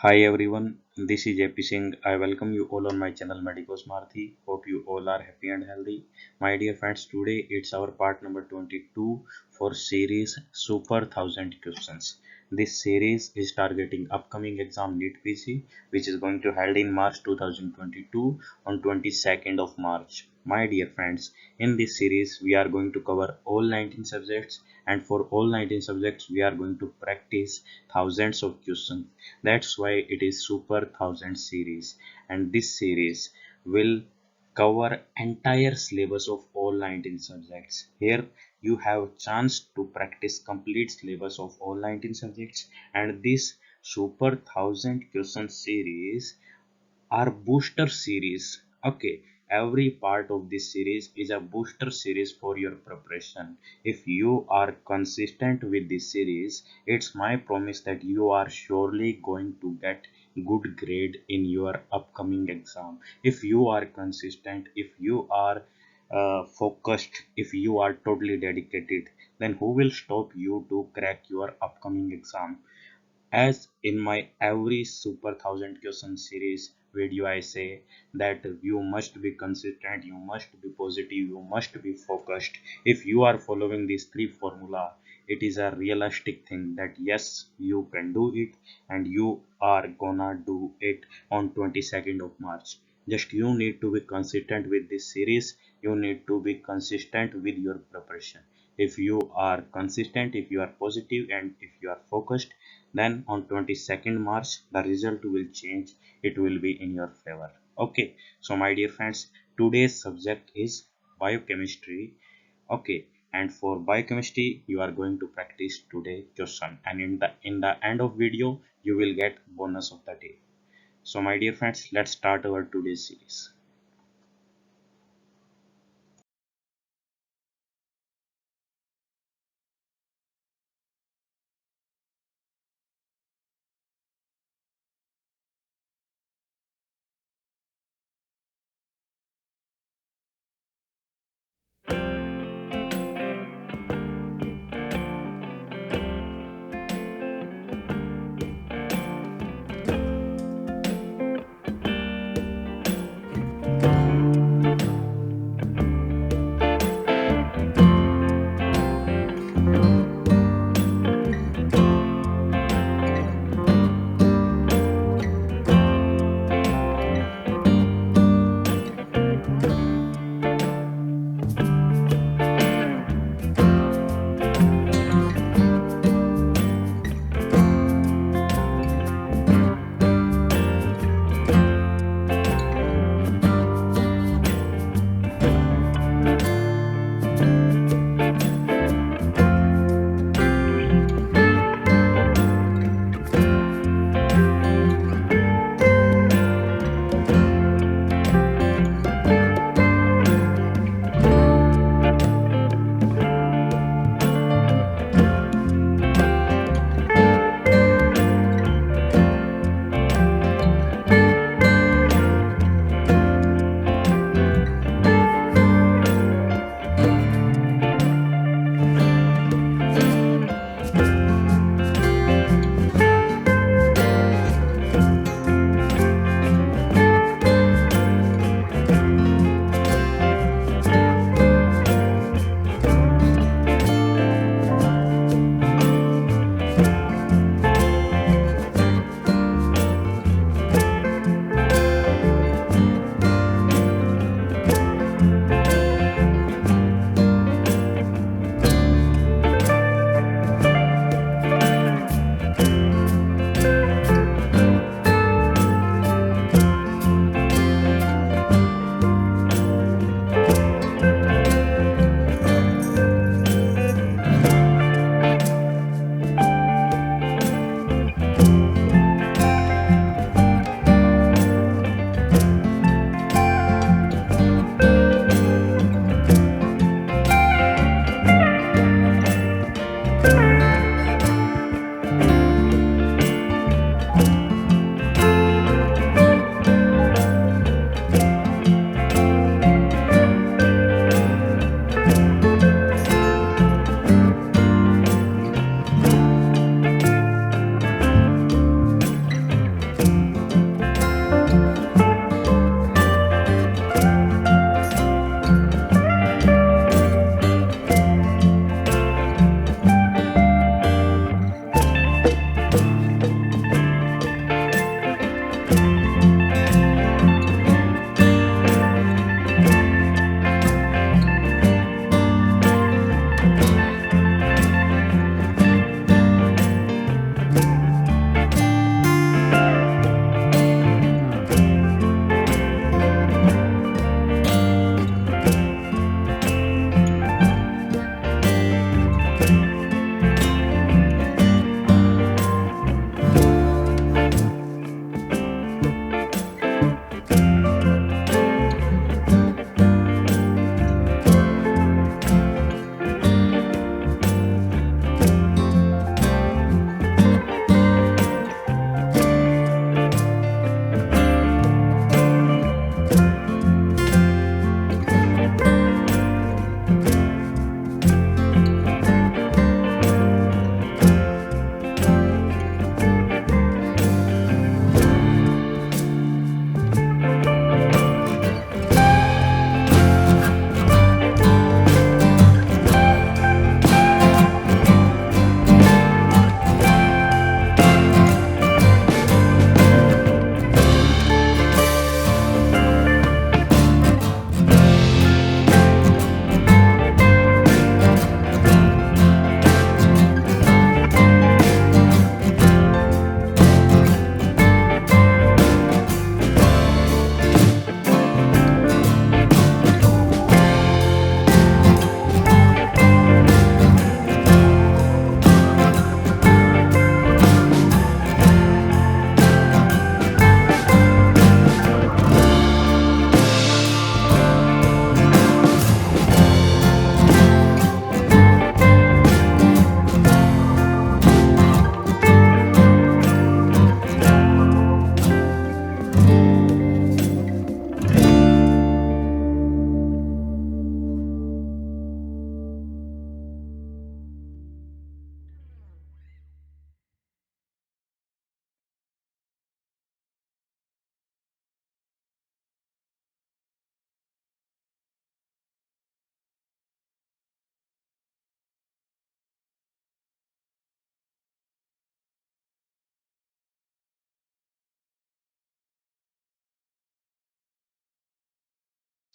Hi everyone, this is JP Singh. I welcome you all on my channel Medicos Marthi. Hope you all are happy and healthy. My dear friends, today it's our part number 22 for series Super 1000 Questions. This series is targeting upcoming exam NEET PC, which is going to held in March 2022 on 22nd of March. My dear friends, in this series we are going to cover all 19 subjects, and for all 19 subjects we are going to practice thousands of questions. That's why it is Super 1000 series, and this series will cover entire syllabus of all 19 subjects. Here you have chance to practice complete syllabus of all 19 subjects, and this Super 1000 question series are booster series. Okay, every part of this series is a booster series for your preparation. If you are consistent with this series, it's my promise that you are surely going to get good grade in your upcoming exam. If you are consistent, if you are focused, if you are totally dedicated, then who will stop you to crack your upcoming exam? As in my every Super 1000 question series video, I say that you must be consistent, you must be positive, you must be focused. If you are following these three formula, it is a realistic thing that yes, you can do it, and you are gonna do it on 22nd of March. Just you need to be consistent with this series, you need to be consistent with your preparation. If you are consistent, if you are positive, and if you are focused, then on 22nd March the result will change. It will be in your favor. Okay, so my dear friends, today's subject is biochemistry. Okay, and for biochemistry you are going to practice today question, and in the end of video you will get bonus of the day. So my dear friends, let's start our today's series.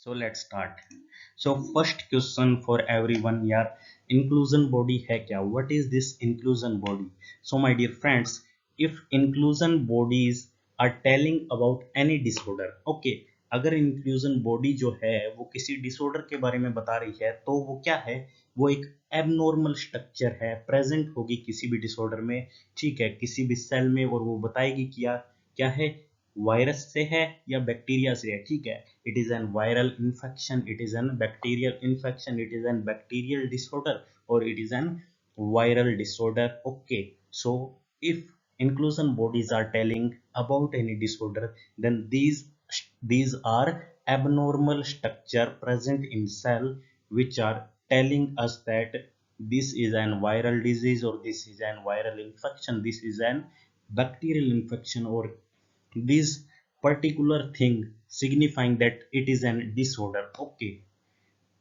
So let's start. So first question for everyone यार, inclusion body है क्या? What is this inclusion body? So my dear friends, if inclusion bodies are telling about any disorder, okay, अगर inclusion body जो है वो किसी disorder के बारे में बता रही है तो वो क्या है? वो एक abnormal structure है, present होगी किसी भी disorder में, ठीक है, किसी भी cell में, और वो बताएगी क्या क्या है, वायरस से है या बैक्टीरिया से है, ठीक है, it is an viral infection, it is an bacterial infection, it is an bacterial disorder, or it is an viral disorder. Okay, so if inclusion bodies are telling about any disorder, then these are abnormal structure present in cell which are telling us that this is an viral disease, or this is an viral infection, this is an bacterial infection, or this particular thing signifying that it is an disorder. Okay,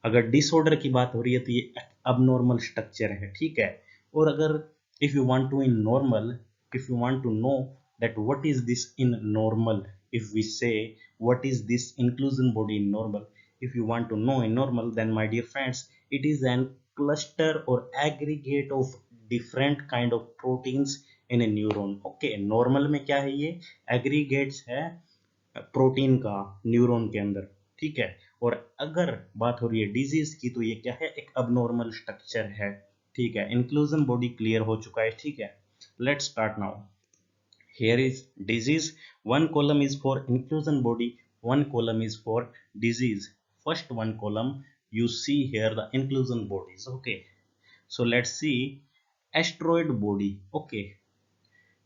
अगर disorder की बात हो रही है तो ये abnormal structure है, ठीक है। और अगर if you want to in normal, if you want to know that what is this in normal, if we say what is this inclusion body in normal, if you want to know in normal, then my dear friends, it is an cluster or aggregate of different kind of proteins in a neuron. Okay, normal में क्या है, ये aggregates है protein का neuron के अंदर, ठीक है। और अगर बात हो रही है डिजीज की तो ये क्या है, एक अबनॉर्मल स्ट्रक्चर है, ठीक है। इंक्लूजन बॉडी क्लियर हो चुका है, ठीक है। Let's start now. Here is disease, one column is for inclusion body, one column is for disease. First one column you see here the inclusion bodies. Okay, so let's see asteroid body. Okay,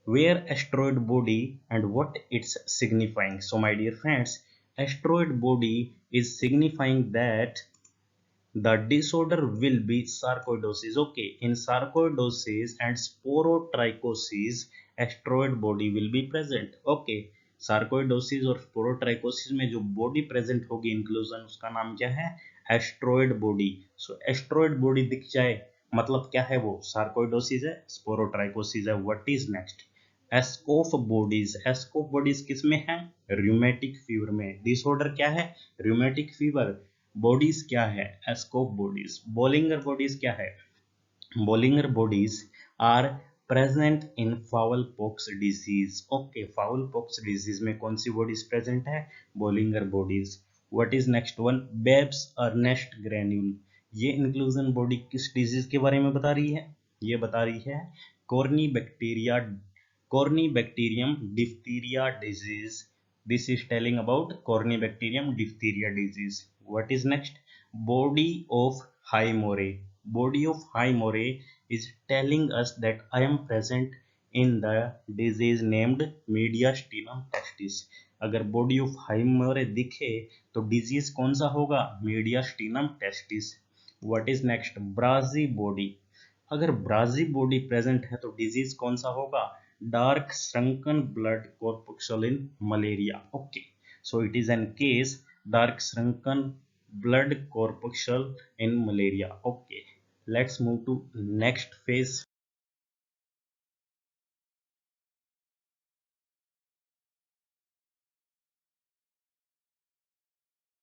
where asteroid body and what it's signifying. So my dear friends, asteroid body is signifying that the disorder will be sarcoidosis. Okay, in sarcoidosis and sporotrichosis, asteroid body will be present. Okay, sarcoidosis और sporotrichosis में जो body present होगी inclusion, उसका नाम क्या है, asteroid body. So asteroid body दिख जाए मतलब क्या है, वो sarcoidosis है, sporotrichosis है. What is next? Aschoff bodies, Aschoff bodies किस में है, रूमेटिक फीवर में। डिसऑर्डर क्या है, रूमेटिक फीवर। बॉडीज क्या है, एस्कोफ बॉडीज। बोलिंगर बॉडीज क्या है, Bollinger bodies are present in fowl pox disease. Okay, fowl pox disease में कौन सी बॉडीज प्रेजेंट है, Bollinger bodies. What is next one, Babes Ernst granule. ये इंक्लूजन बॉडी किस डिजीज के बारे में बता रही है, ये बता रही है corny bacteria, Corynebacterium diphtheria disease. This is telling about Corynebacterium diphtheria disease. What is next? Body of Haimore. Body of Haimore is telling us that I am present in the disease named Mediastinum testis. अगर body of Highmore दिखे तो disease कौन सा होगा, mediastinum testis. What is next, brassy body. अगर brassy body present है तो disease कौन सा होगा, dark shrunken blood corpuscle in malaria. Okay, so it is an case dark shrunken blood corpuscle in malaria. Okay, let's move to next phase.